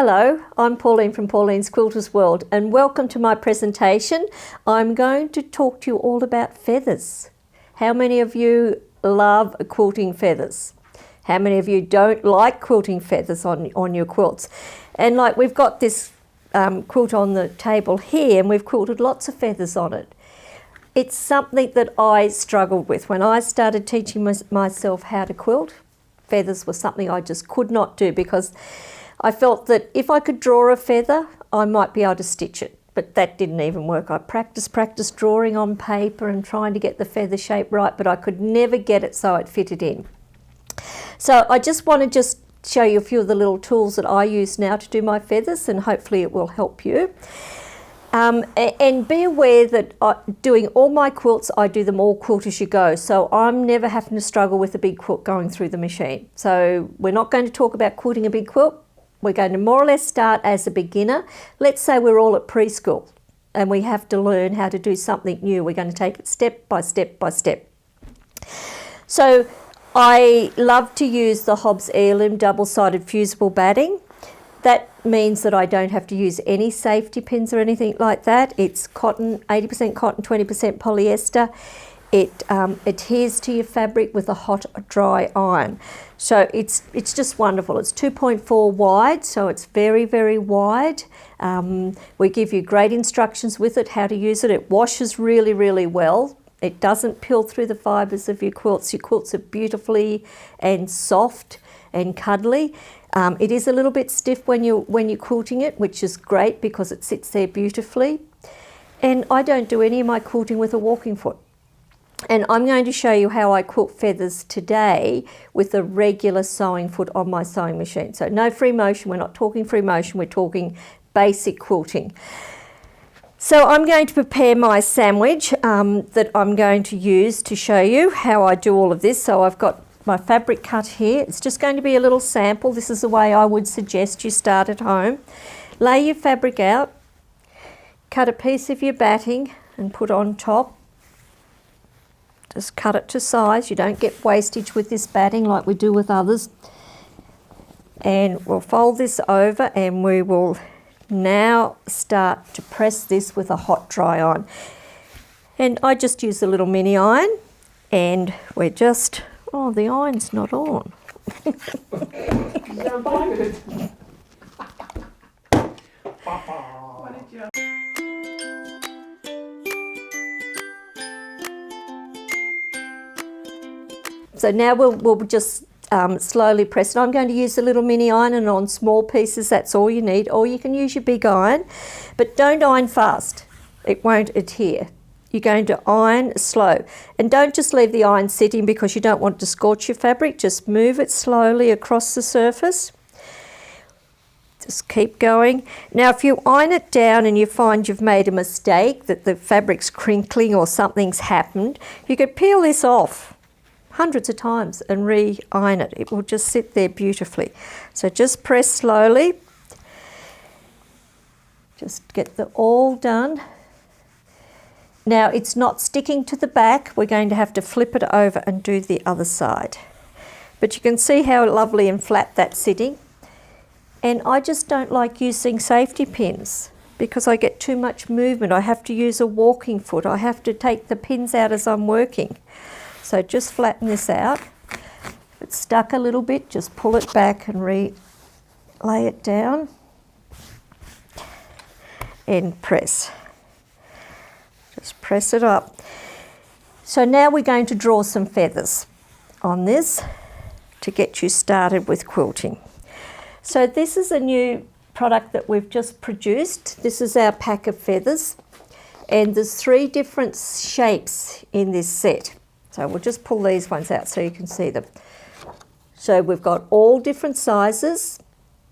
Hello, I'm Pauline from Pauline's Quilters World and welcome to my presentation. I'm going to talk to you all about feathers. How many of you love quilting feathers? How many of you don't like quilting feathers on your quilts? And like we've got this quilt on the table here and we've quilted lots of feathers on it. It's something that I struggled with. When I started teaching myself how to quilt, feathers was something I just could not do because I felt that if I could draw a feather, I might be able to stitch it, but that didn't even work. I practiced drawing on paper and trying to get the feather shape right, but I could never get it so it fitted in. So I just want to show you a few of the little tools that I use now to do my feathers, and hopefully it will help you. And be aware that doing all my quilts, I do them all quilt as you go. So I'm never having to struggle with a big quilt going through the machine. So we're not going to talk about quilting a big quilt. We're going to more or less start as a beginner. Let's say we're all at preschool and we have to learn how to do something new. We're going to take it step by step by step. So I love to use the Hobbs Heirloom double-sided fusible batting. That means that I don't have to use any safety pins or anything like that. It's cotton, 80% cotton, 20% polyester. It adheres to your fabric with a hot, dry iron. So it's just wonderful. It's 2.4 wide, so it's very, very wide. We give you great instructions with it, how to use it. It washes really, really well. It doesn't peel through the fibres of your quilts. Your quilts are beautifully and soft and cuddly. It is a little bit stiff when you're quilting it, which is great because it sits there beautifully. And I don't do any of my quilting with a walking foot. And I'm going to show you how I quilt feathers today with a regular sewing foot on my sewing machine. So no free motion, we're not talking free motion, we're talking basic quilting. So I'm going to prepare my sandwich that I'm going to use to show you how I do all of this. So I've got my fabric cut here. It's just going to be a little sample. This is the way I would suggest you start at home. Lay your fabric out, cut a piece of your batting and put on top. Just cut it to size. You don't get wastage with this batting like we do with others. And we'll fold this over and we will now start to press this with a hot dry iron. And I just use a little mini iron and we're just, oh, the iron's not on. So now we'll just slowly press it. I'm going to use the little mini iron and on small pieces, that's all you need. Or you can use your big iron, but don't iron fast. It won't adhere. You're going to iron slow. And don't just leave the iron sitting because you don't want to scorch your fabric. Just move it slowly across the surface. Just keep going. Now if you iron it down and you find you've made a mistake, that the fabric's crinkling or something's happened, you could peel this off hundreds of times and re-iron it. It will just sit there beautifully. So just press slowly. Just get the all done. Now it's not sticking to the back. We're going to have to flip it over and do the other side. But you can see how lovely and flat that's sitting. And I just don't like using safety pins because I get too much movement. I have to use a walking foot. I have to take the pins out as I'm working. So just flatten this out. If it's stuck a little bit, just pull it back and lay it down and press. Just press it up. So now we're going to draw some feathers on this to get you started with quilting. So this is a new product that we've just produced. This is our pack of feathers and there's 3 different shapes in this set. So we'll just pull these ones out so you can see them. So we've got all different sizes,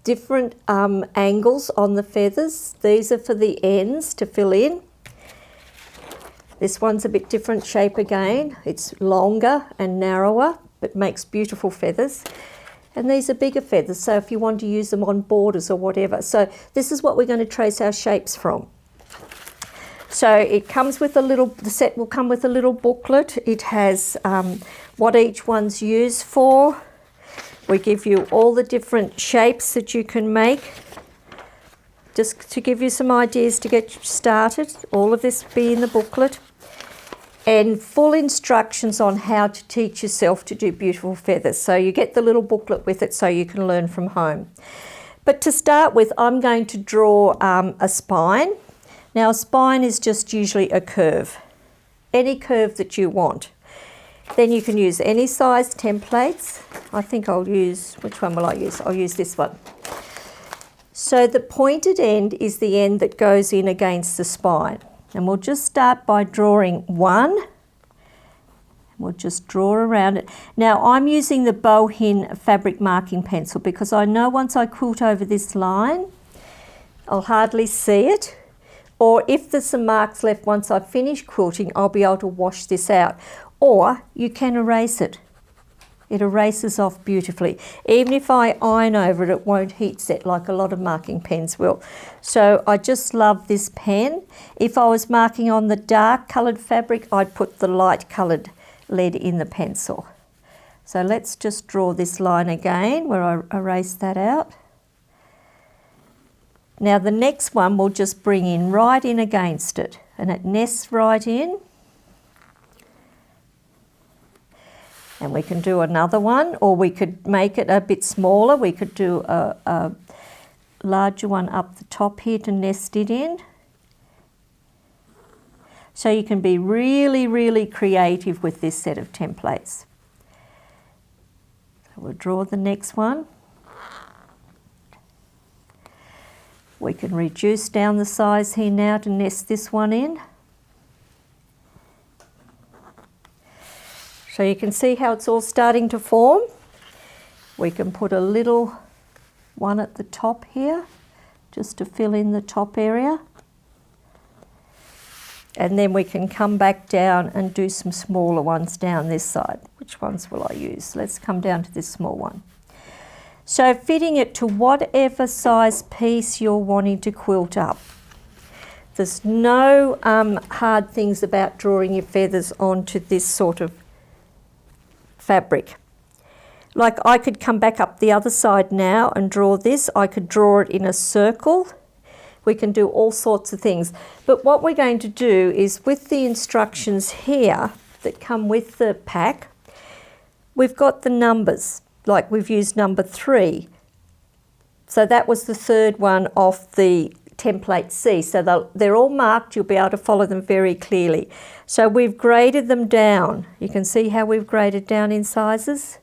different angles on the feathers. These are for the ends to fill in. This one's a bit different shape again. It's longer and narrower, but makes beautiful feathers. And these are bigger feathers, so if you want to use them on borders or whatever. So this is what we're going to trace our shapes from. So it comes with the set will come with a little booklet. It has what each one's used for. We give you all the different shapes that you can make just to give you some ideas to get you started. All of this will be in the booklet. And full instructions on how to teach yourself to do beautiful feathers. So you get the little booklet with it so you can learn from home. But to start with, I'm going to draw a spine. Now a spine is just usually a curve, any curve that you want. Then you can use any size templates. I think I'll use, which one will I use? I'll use this one. So the pointed end is the end that goes in against the spine. And we'll just start by drawing one. We'll just draw around it. Now I'm using the Pauline fabric marking pencil because I know once I quilt over this line, I'll hardly see it. Or if there's some marks left once I finish quilting, I'll be able to wash this out. Or you can erase it. It erases off beautifully. Even if I iron over it, it won't heat set like a lot of marking pens will. So I just love this pen. If I was marking on the dark coloured fabric, I'd put the light coloured lead in the pencil. So let's just draw this line again where I erase that out. Now the next one we'll just bring in right in against it, and it nests right in. And we can do another one, or we could make it a bit smaller. We could do a larger one up the top here to nest it in. So you can be really, really creative with this set of templates. So we'll draw the next one. We can reduce down the size here now to nest this one in. So you can see how it's all starting to form. We can put a little one at the top here, just to fill in the top area. And then we can come back down and do some smaller ones down this side. Which ones will I use? Let's come down to this small one. So fitting it to whatever size piece you're wanting to quilt up. There's no hard things about drawing your feathers onto this sort of fabric. Like I could come back up the other side now and draw this. I could draw it in a circle. We can do all sorts of things. But what we're going to do is with the instructions here that come with the pack, we've got the numbers. Like we've used number 3. So that was the third one off the template C. So they're all marked. You'll be able to follow them very clearly. So we've graded them down. You can see how we've graded down in sizes.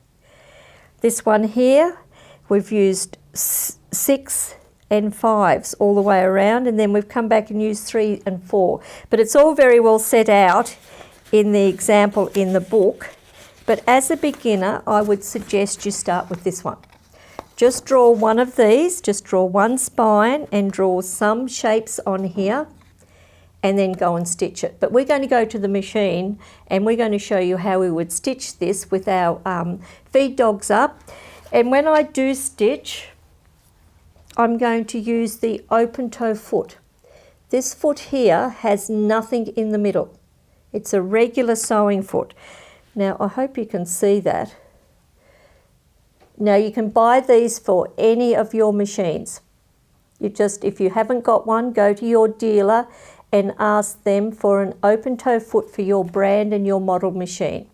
This one here, we've used 6 and 5s all the way around, and then we've come back and used 3 and 4. But it's all very well set out in the example in the book. But as a beginner, I would suggest you start with this one. Just draw one of these, just draw one spine and draw some shapes on here and then go and stitch it. But we're going to go to the machine and we're going to show you how we would stitch this with our feed dogs up. And when I do stitch, I'm going to use the open toe foot. This foot here has nothing in the middle. It's a regular sewing foot. Now I hope you can see that. Now you can buy these for any of your machines. You just, if you haven't got one, go to your dealer and ask them for an open toe foot for your brand and your model machine.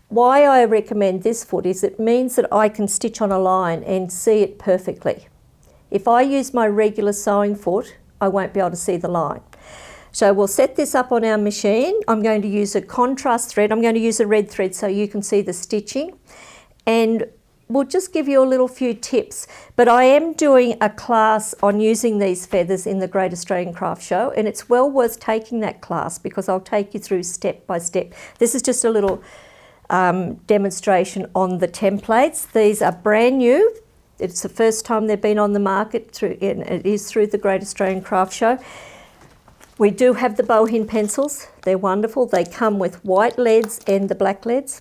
Why I recommend this foot is it means that I can stitch on a line and see it perfectly. If I use my regular sewing foot, I won't be able to see the line. So we'll set this up on our machine. I'm going to use a contrast thread. I'm going to use a red thread so you can see the stitching. And we'll just give you a little few tips. But I am doing a class on using these feathers in the Great Australian Craft Show, and it's well worth taking that class because I'll take you through step by step. This is just a little demonstration on the templates. These are brand new. It's the first time they've been on the market, and it is through the Great Australian Craft Show. We do have the Pauline pencils. They're wonderful. They come with white leads and the black leads.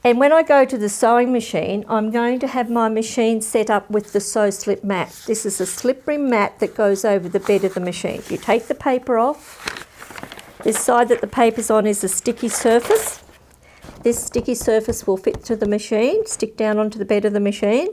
And when I go to the sewing machine, I'm going to have my machine set up with the sew slip mat. This is a slip rim mat that goes over the bed of the machine. You take the paper off. This side that the paper's on is a sticky surface. This sticky surface will fit to the machine, stick down onto the bed of the machine.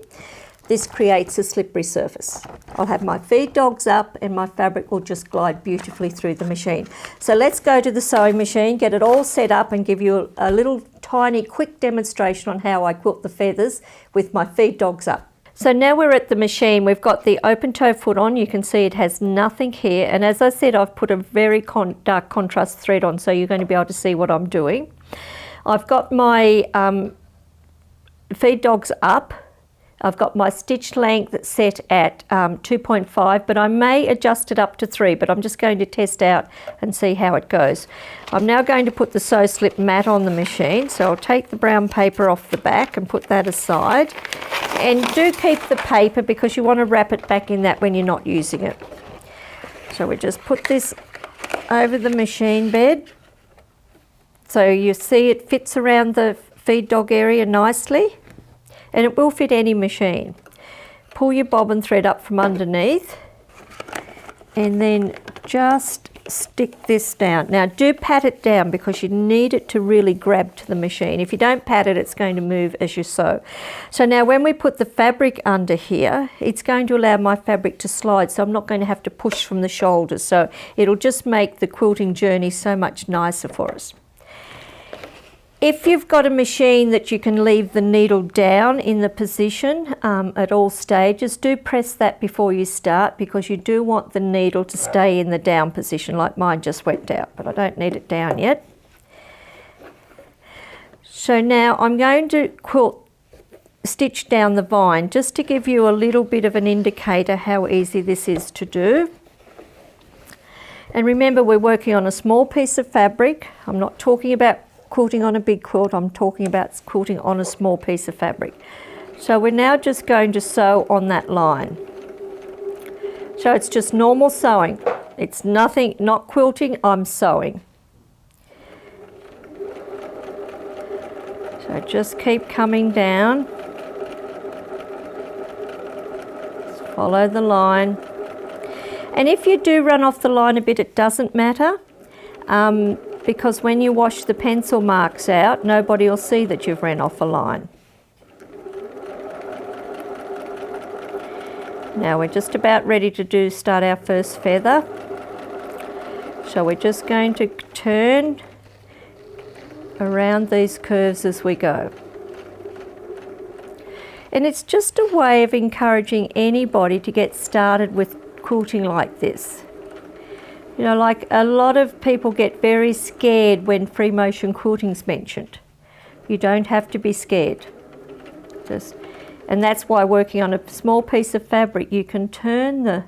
this creates a slippery surface. I'll have my feed dogs up and my fabric will just glide beautifully through the machine. So let's go to the sewing machine, get it all set up and give you a little tiny quick demonstration on how I quilt the feathers with my feed dogs up. So now we're at the machine. We've got the open toe foot on. You can see it has nothing here. And as I said, I've put a very dark contrast thread on, so you're going to be able to see what I'm doing. I've got my feed dogs up. I've got my stitch length set at 2.5, but I may adjust it up to 3, but I'm just going to test out and see how it goes. I'm now going to put the sew slip mat on the machine, so I'll take the brown paper off the back and put that aside. And do keep the paper because you want to wrap it back in that when you're not using it. So we just put this over the machine bed. So you see it fits around the feed dog area nicely. And it will fit any machine. Pull your bobbin thread up from underneath and then just stick this down. Now do pat it down because you need it to really grab to the machine. If you don't pat it, it's going to move as you sew. So now when we put the fabric under here, it's going to allow my fabric to slide, so I'm not going to have to push from the shoulders. So it'll just make the quilting journey so much nicer for us. If you've got a machine that you can leave the needle down in the position at all stages, do press that before you start because you do want the needle to stay in the down position, like mine just went out, but I don't need it down yet. So now I'm going to stitch down the vine just to give you a little bit of an indicator how easy this is to do. And remember, we're working on a small piece of fabric. I'm not talking about quilting on a big quilt, I'm talking about quilting on a small piece of fabric. So we're now just going to sew on that line. So it's just normal sewing. It's nothing, not quilting, I'm sewing. So just keep coming down. Just follow the line. And if you do run off the line a bit, it doesn't matter. Because when you wash the pencil marks out, nobody will see that you've ran off a line. Now we're just about ready to start our first feather. So we're just going to turn around these curves as we go. And it's just a way of encouraging anybody to get started with quilting like this. You know, like a lot of people get very scared when free motion quilting's mentioned. You don't have to be scared. And that's why working on a small piece of fabric, you can turn the,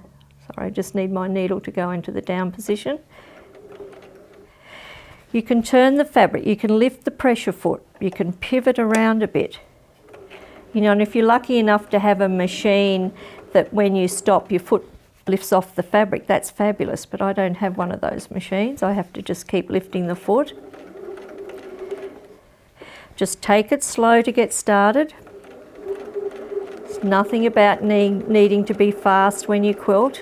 sorry, I just need my needle to go into the down position. You can turn the fabric, you can lift the pressure foot, you can pivot around a bit. You know, and if you're lucky enough to have a machine that when you stop, your foot lifts off the fabric, that's fabulous, but I don't have one of those machines. I have to just keep lifting the foot. Just take it slow to get started. It's nothing about needing to be fast when you quilt.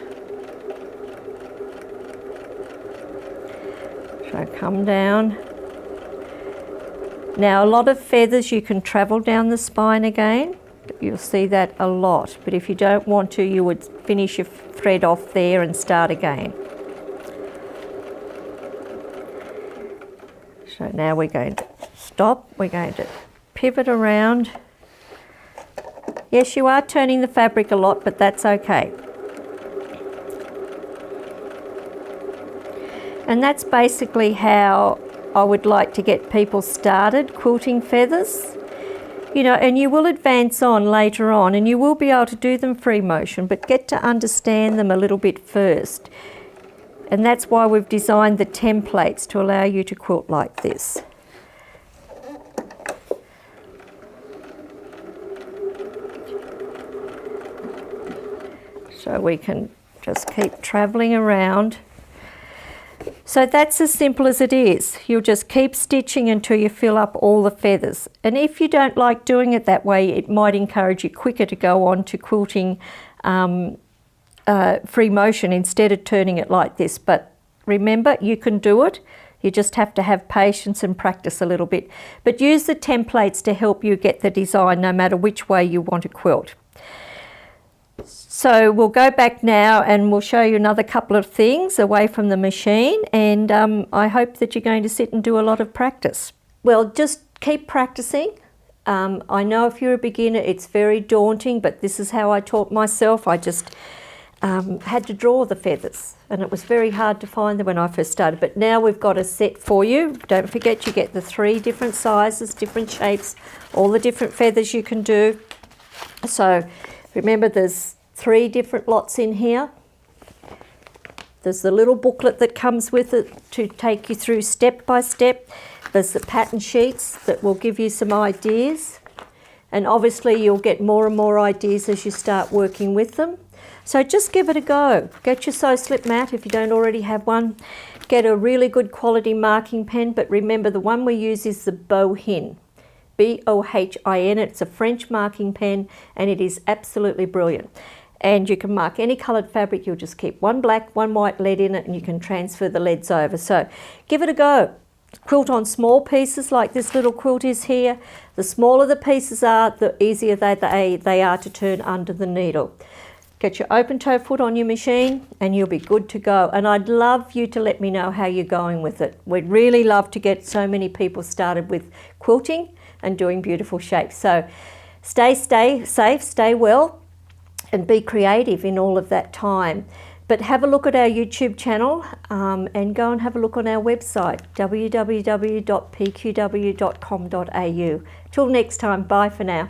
So come down. Now a lot of feathers you can travel down the spine again. You'll see that a lot, but if you don't want to, you would finish your thread off there and start again. So now we're going to stop, we're going to pivot around. Yes, you are turning the fabric a lot, but that's okay. And that's basically how I would like to get people started quilting feathers. You know, and you will advance on later on and you will be able to do them free motion, but get to understand them a little bit first. And that's why we've designed the templates to allow you to quilt like this. So we can just keep travelling around. So that's as simple as it is. You'll just keep stitching until you fill up all the feathers. And if you don't like doing it that way, it might encourage you quicker to go on to quilting free motion instead of turning it like this. But remember, you can do it. You just have to have patience and practice a little bit. But use the templates to help you get the design no matter which way you want to quilt. So we'll go back now and we'll show you another couple of things away from the machine, and I hope that you're going to sit and do a lot of practice. Well, just keep practicing. I know if you're a beginner it's very daunting, but this is how I taught myself. I just had to draw the feathers, and it was very hard to find them when I first started, but now we've got a set for you. Don't forget you get the 3 different sizes, different shapes, all the different feathers you can do. So remember there's 3 different lots in here. There's the little booklet that comes with it to take you through step by step. There's the pattern sheets that will give you some ideas, and obviously you'll get more and more ideas as you start working with them. So just give it a go. Get your Sew Slip mat if you don't already have one. Get a really good quality marking pen, but remember the one we use is the Bohin. B-O-H-I-N. It's a French marking pen and it is absolutely brilliant. And you can mark any coloured fabric. You'll just keep 1 black, 1 white lead in it, and you can transfer the leads over. So give it a go. Quilt on small pieces like this little quilt is here. The smaller the pieces are, the easier they are to turn under the needle. Get your open toe foot on your machine and you'll be good to go. And I'd love you to let me know how you're going with it. We'd really love to get so many people started with quilting and doing beautiful shapes. So stay safe, stay well, and be creative in all of that time. But have a look at our YouTube channel and go and have a look on our website, www.pqw.com.au. Till next time, bye for now.